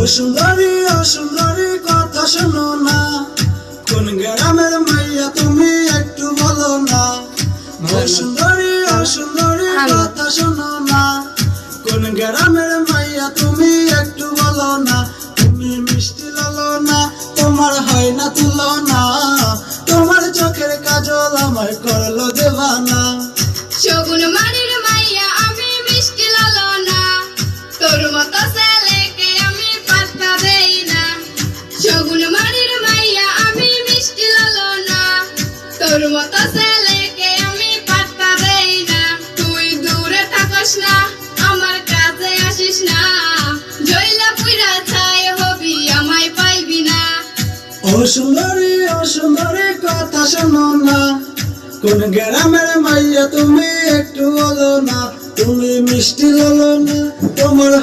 সুন্দরী কথা শোনো না, কোন গ্রামের মাইয়া তুমি একটু বলো না। ও সুন্দরী কথা শোনো না, কোন গ্রামের মাইয়া তুমি একটু বলো না। তুমি মিষ্টি লালনা, তোমার হয় না তুলনা, তোমার চোখের কাজল আমায় করলো দেওয়ানা। শগুন মারির মাইয়া আমি মিষ্টি লালনা, তোর মতো ছেলেকে আমি পাত্তা দেই না। শগুন মারির মাইয়া আমি মিষ্টি লালনা, তোর মতো ছেলেকে আমি পাত্তা দেই না। তুই দূরে থাকস না, আমার কাছে আসিস না, জইলা পুইরা ছাই হবি আমায় পাইবি না। ও সুন্দরী কথা শোনো না, কোন গ্রামের মাইয়া তুমি একটু বলো না। তুমি মিষ্টি লালনা, তোমার